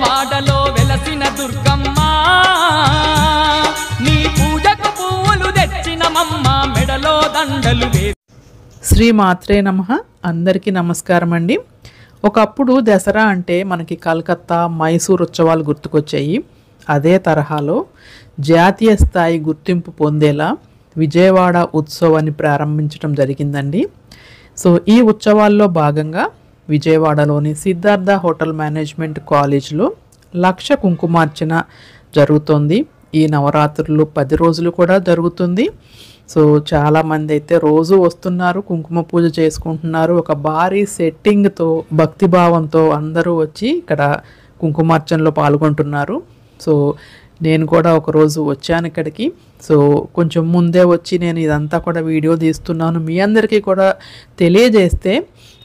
విజయవాడలో వెలసిన దుర్గమ్మ నీ పూజకు పువ్వులు తెచ్చినమమ్మ మెడలో దండలు వేసి. శ్రీ మాత్రే నమః. అందరికీ నమస్కారం అండి. ఒకప్పుడు దసరా అంటే మనకి కలకత్తా మైసూర్ ఉత్సవాలు గుర్తుకొచ్చాయి. అదే తరహాలో జాతీయ స్థాయి గుర్తింపు పొందేలా విజయవాడ ఉత్సవాన్ని ప్రారంభించడం జరిగిందండి. సో ఈ ఉత్సవాల్లో భాగంగా విజయవాడలోని సిద్ధార్థ హోటల్ మేనేజ్మెంట్ కాలేజ్లో 1,00,000 కుంకుమార్చన జరుగుతుంది. ఈ నవరాత్రులు 10 రోజులు కూడా జరుగుతుంది. సో చాలామంది అయితే రోజు వస్తున్నారు, కుంకుమ పూజ చేసుకుంటున్నారు. ఒక భారీ సెట్టింగ్తో భక్తిభావంతో అందరూ వచ్చి ఇక్కడ కుంకుమార్చనలో పాల్గొంటున్నారు. సో నేను కూడా ఒకరోజు వచ్చాను ఇక్కడికి. సో కొంచెం ముందే వచ్చి నేను ఇదంతా కూడా వీడియో తీస్తున్నాను. మీ అందరికీ కూడా తెలియజేస్తే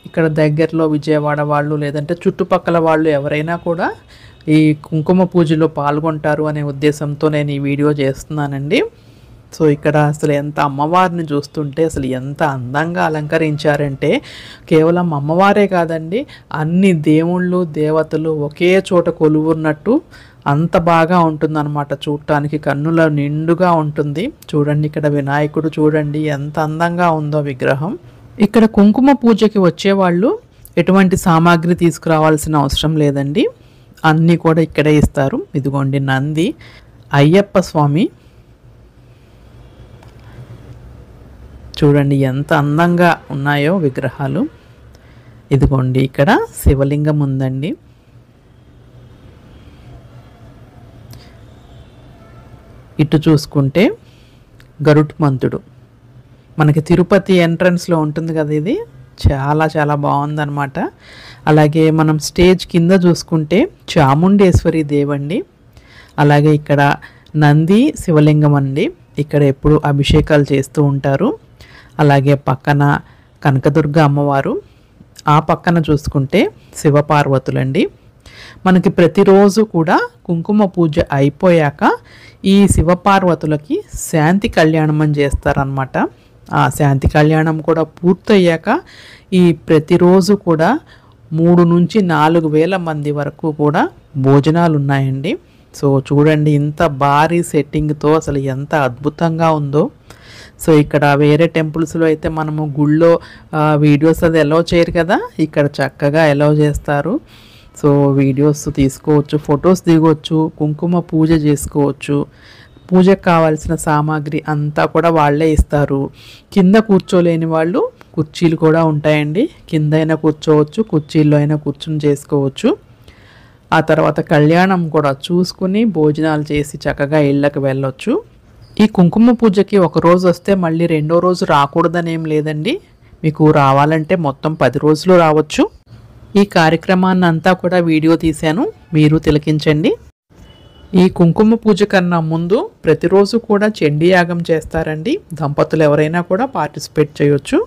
ఇక్కడ దగ్గరలో విజయవాడ వాళ్ళు లేదంటే చుట్టుపక్కల వాళ్ళు ఎవరైనా కూడా ఈ కుంకుమ పూజలో పాల్గొంటారు అనే ఉద్దేశంతో నేను ఈ వీడియో చేస్తున్నానండి. సో ఇక్కడ అసలు ఎంత అమ్మవారిని చూస్తుంటే అసలు ఎంత అందంగా అలంకరించారంటే కేవలం అమ్మవారే కాదండి, అన్ని దేవుళ్ళు దేవతలు ఒకే చోట కొలువున్నట్టు అంత బాగా ఉంటుందన్నమాట. చూడటానికి కన్నుల నిండుగా ఉంటుంది. చూడండి ఇక్కడ వినాయకుడు చూడండి ఎంత అందంగా ఉందో విగ్రహం. ఇక్కడ కుంకుమ పూజకి వచ్చేవాళ్ళు ఎటువంటి సామాగ్రి తీసుకురావాల్సిన అవసరం లేదండి, అన్నీ కూడా ఇక్కడే ఇస్తారు. ఇదిగోండి నంది, అయ్యప్ప స్వామి చూడండి ఎంత అందంగా ఉన్నాయో విగ్రహాలు. ఇదిగోండి ఇక్కడ శివలింగం ఉందండి. ఇటు చూసుకుంటే గరుత్మంతుడు మనకి తిరుపతి ఎంట్రన్స్లో ఉంటుంది కదా, ఇది చాలా చాలా బాగుందన్నమాట. అలాగే మనం స్టేజ్ కింద చూసుకుంటే చాముండేశ్వరి దేవండి. అలాగే ఇక్కడ నంది శివలింగం అండి, ఇక్కడ ఎప్పుడు అభిషేకాలు చేస్తూ ఉంటారు. అలాగే పక్కన కనకదుర్గ అమ్మవారు, ఆ పక్కన చూసుకుంటే శివపార్వతులండి. మనకి ప్రతిరోజు కూడా కుంకుమ పూజ అయిపోయాక ఈ శివపార్వతులకి శాంతి కళ్యాణం అని చేస్తారనమాట. ఆ శాంతి కళ్యాణం కూడా పూర్తయ్యాక ఈ ప్రతిరోజు కూడా 3 నుంచి 4 వేల మంది వరకు కూడా భోజనాలు ఉన్నాయండి. సో చూడండి ఇంత భారీ సెట్టింగ్తో అసలు ఎంత అద్భుతంగా ఉందో. సో ఇక్కడ వేరే టెంపుల్స్లో అయితే మనము గుళ్ళో వీడియోస్ అది అలౌ చేయరు కదా, ఇక్కడ చక్కగా అలౌ చేస్తారు. సో వీడియోస్ తీసుకోవచ్చు, ఫొటోస్ దిగవచ్చు, కుంకుమ పూజ చేసుకోవచ్చు. పూజకు కావాల్సిన సామాగ్రి అంతా కూడా వాళ్ళే ఇస్తారు. కింద కూర్చోలేని వాళ్ళు కుర్చీలు కూడా ఉంటాయండి, కింద అయినా కూర్చోవచ్చు, కుర్చీల్లో అయినా కూర్చుని చేసుకోవచ్చు. ఆ తర్వాత కళ్యాణం కూడా చూసుకుని భోజనాలు చేసి చక్కగా ఇళ్ళకి వెళ్ళొచ్చు. ఈ కుంకుమ పూజకి ఒక రోజు వస్తే మళ్ళీ రెండో రోజు రాకూడదని ఏం లేదండి, మీకు రావాలంటే మొత్తం 10 రోజులు రావచ్చు. ఈ కార్యక్రమాన్ని అంతా కూడా వీడియో తీశాను, మీరు తిలకించండి. ఈ కుంకుమ పూజ కన్నా ముందు ప్రతిరోజు కూడా చండీ యాగం చేస్తారండి. దంపతులు ఎవరైనా కూడా పార్టిసిపేట్ చేయొచ్చు.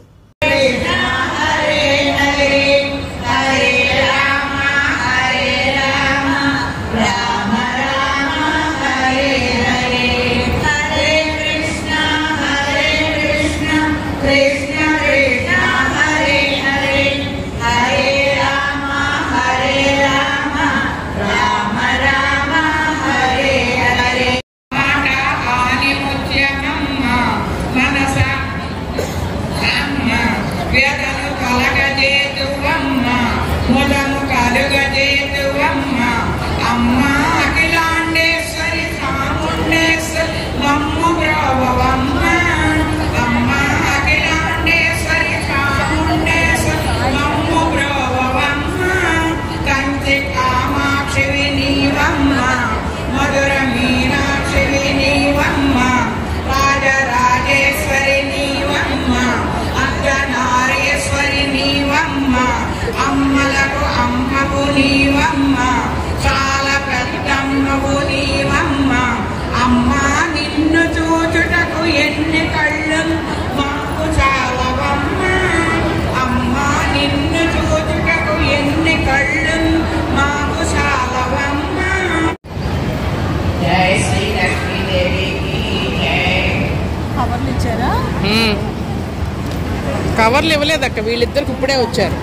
కవర్లు ఇవ్వలేదక్క, వీళ్ళిద్దరికి ఇప్పుడే వచ్చారు.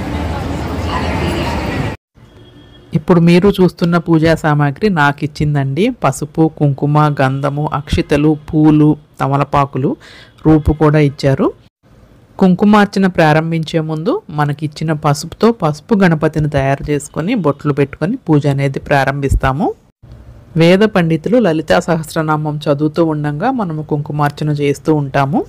ఇప్పుడు మీరు చూస్తున్న పూజా సామాగ్రి నాకు ఇచ్చిందండి. పసుపు, కుంకుమ, గంధము, అక్షితలు, పూలు, తమలపాకులు, రూపు కూడా ఇచ్చారు. కుంకుమార్చన ప్రారంభించే ముందు మనకి ఇచ్చిన పసుపుతో పసుపు గణపతిని తయారు చేసుకొని బొట్లు పెట్టుకొని పూజ అనేది ప్రారంభిస్తాము. వేద పండితులు లలితా సహస్రనామం చదువుతూ ఉండగా మనము కుంకుమార్చన చేస్తూ ఉంటాము.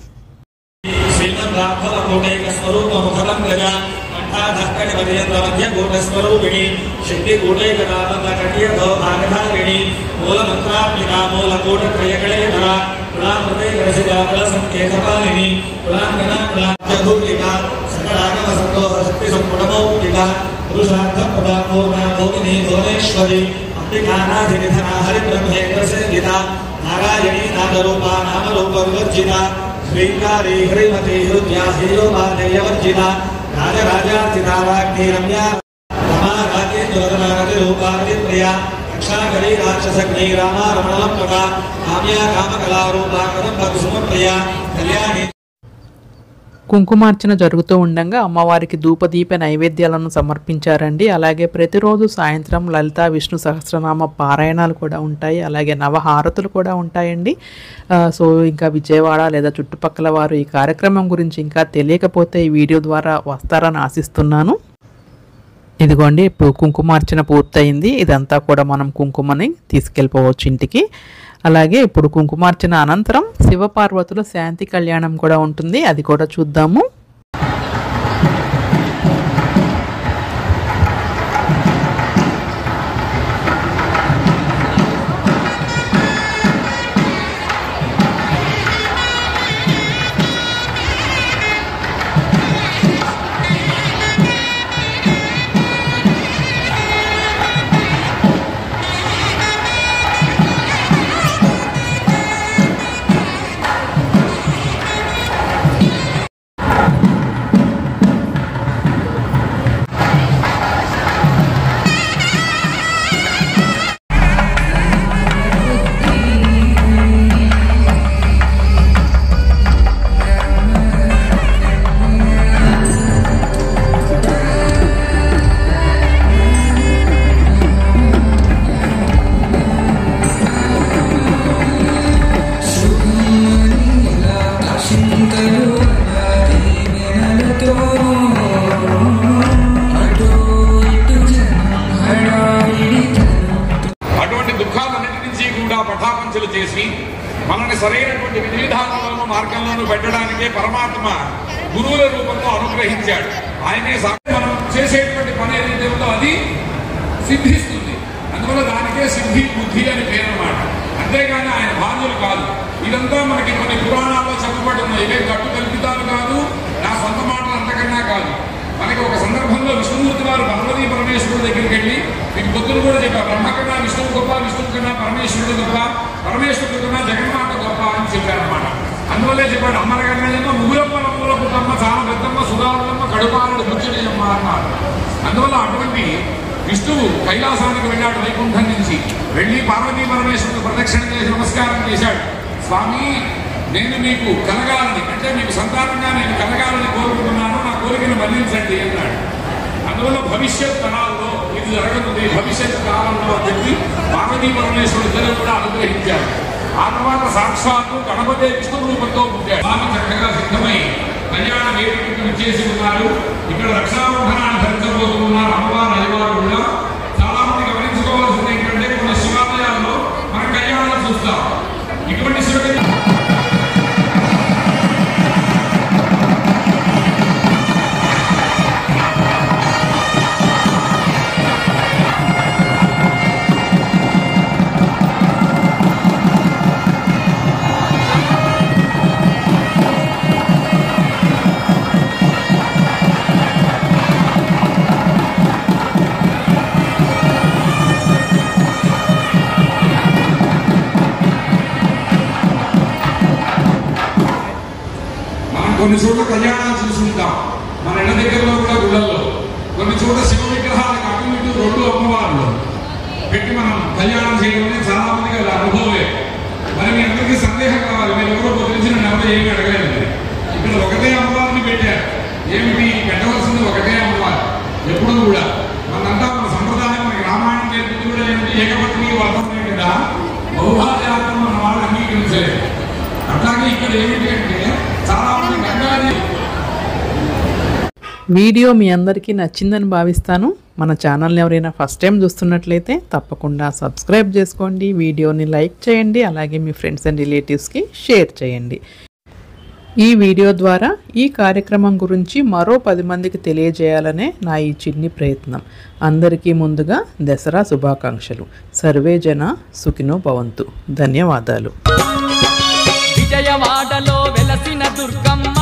नारायणी नादरूपा नामरूप विवर्जिता श्रींगारी ह्रीमती हृद्या हीरोपादेयवर्जिता राजराजार्चिता वाग्मी रम्या रमा राजेन्द्रवदनारतिरूपारतिप्रिया रक्षाकरी राक्षसग्नी रामा रमणलम्पका काम्या कामकलारूपा कदम्बकुसुमप्रिया कल्याणी. కుంకుమార్చన జరుగుతూ ఉండగా అమ్మవారికి ధూపదీప నైవేద్యాలను సమర్పించారండి. అలాగే ప్రతిరోజు సాయంత్రం లలితా విష్ణు సహస్రనామ పారాయణాలు కూడా ఉంటాయి. అలాగే నవహారతులు కూడా ఉంటాయండి. సో ఇంకా విజయవాడ లేదా చుట్టుపక్కల వారు ఈ కార్యక్రమం గురించి ఇంకా తెలియకపోతే ఈ వీడియో ద్వారా వస్తారని ఆశిస్తున్నాను. ఇదిగోండి, ఇప్పుడు కుంకుమార్చన పూర్తయింది. ఇదంతా కూడా మనం కుంకుమని తీసుకెళ్ళిపోవచ్చు ఇంటికి. అలాగే ఇప్పుడు కుంకుమార్చన అనంతరం శివపార్వతుల శాంతి కళ్యాణం కూడా ఉంటుంది, అది కూడా చూద్దాము. పటాపంచలు చేసి మనల్ని సరైనటువంటి విధి విధానంలోనూ మార్గంలోనూ పెట్టడానికే పరమాత్మ గురువుల రూపంలో అనుగ్రహించాడు. ఆయనే మనం చేసేటువంటి పని ఏదైతే ఉందో అది సిద్ధిస్తుంది. అందువల్ల దానికే సిద్ధి బుద్ధి అని పేరు అన్నమాట. అంతేగాని ఆయన భార్యలు కాదు. ఇదంతా మనకి కొన్ని పురాణాల్లో చెప్పబడి ఉన్నాయి. ఇవే గట్టు కల్పితాలు కాదు, నా సొంత మాటలు అంతకన్నా కాదు. మనకి ఒక సందర్భంలో విష్ణుమూర్తి వారు పార్వతీ పరమేశ్వరుడు దగ్గరికి వెళ్ళి మీకు పొద్దులు కూడా చెప్పారు, బ్రహ్మ కన్నా విష్ణువు గొప్ప, విష్ణువు కన్నా పరమేశ్వరుడు గొప్ప, పరమేశ్వరుడు కన్నా జగన్మాత గొప్ప అని చెప్పారన్నమాట. అందువల్లే చెప్పాడు, అమ్మల కన్నా ముగ్గురమ్మ రంగుల పుట్టమ్మ, చాలా పెద్దమ్మ, సుధారులమ్మ, కడుపారుడు ముచ్చటమ్మ అన్నారు. అందువల్ల అటువంటి విష్ణువు కైలాసానికి వెళ్ళాడు వైకుంఠం నుంచి. వెళ్ళి పార్వతీ పరమేశ్వరుడు ప్రదక్షిణ చేసి నమస్కారం చేశాడు. స్వామి, నేను మీకు కలగాలని, అంటే మీకు సంతానంగా నేను కలగాలని కోరుకుంటున్నాను, నా కోరికను మన్నించండి అన్నాడు. అందువల్ల భవిష్యత్ తరాల్లో ఇది జరగనుంది, భవిష్యత్ కాలంలో అని చెప్పి పార్వతీ పరమేశ్వరుడు ఇద్దరు కూడా అనుగ్రహించారు. ఆ తర్వాత సాక్షాత్తు గణపతి విష్ణు రూపంతో పుట్టాడు. స్వామి చక్కగా సిద్ధమై కళ్యాణ వేదికను చేసి ఉన్నారు. ఇక్కడ రక్షాబంధనాన్ని ధరించబోతున్నారు అమ్మవారు అయ్యవారు కూడా. చాలా మంది గమనించుకోవాల్సింది ఏంటంటే, కొన్ని శివాలయాల్లో మనం కళ్యాణాలు చూస్తాం. ఇటువంటి శివ కొన్ని చోట్ల కళ్యాణాలు చూసుకుంటాం. మన ఇళ్ళ దగ్గరలో కూడా గుళ్ళల్లో కొన్ని చోట్ల శివ విగ్రహాలకు అటు ఇటు రెండు అమ్మవార్లు పెట్టి మనం కళ్యాణం చేయడం చాలా మందికి అది అనుభవమే. మరి మీ అందరికీ సందేహం కావాలి, మీరు ఎవరో తెలిసిన ఎవరో ఏమి అడగలేదు. ఇక్కడ ఒకటే అమ్మవారిని పెట్టారు. ఏమిటి పెట్టవలసింది? ఒకటే అమ్మవారు. ఎప్పుడూ కూడా మనంతా మన సంప్రదాయం, మనకి రామ వీడియో మీ అందరికీ నచ్చిందని భావిస్తాను. మన ఛానల్ని ఎవరైనా ఫస్ట్ టైం చూస్తున్నట్లయితే తప్పకుండా సబ్స్క్రైబ్ చేసుకోండి, వీడియోని లైక్ చేయండి, అలాగే మీ ఫ్రెండ్స్ అండ్ రిలేటివ్స్కి షేర్ చేయండి. ఈ వీడియో ద్వారా ఈ కార్యక్రమం గురించి మరో 10 మందికి తెలియజేయాలనే నా ఈ చిన్ని ప్రయత్నం. అందరికీ ముందుగా దసరా శుభాకాంక్షలు. సర్వే జన సుఖినో భవంతు. ధన్యవాదాలు. విజయవాడలో వెలసిన దుర్గమ్మ,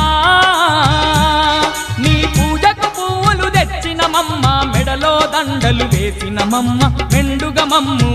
నీ పూజకు పువ్వులు తెచ్చినమమ్మ, మెడలో దండలు వేసినమమ్మ, మెండుగ మమ్ము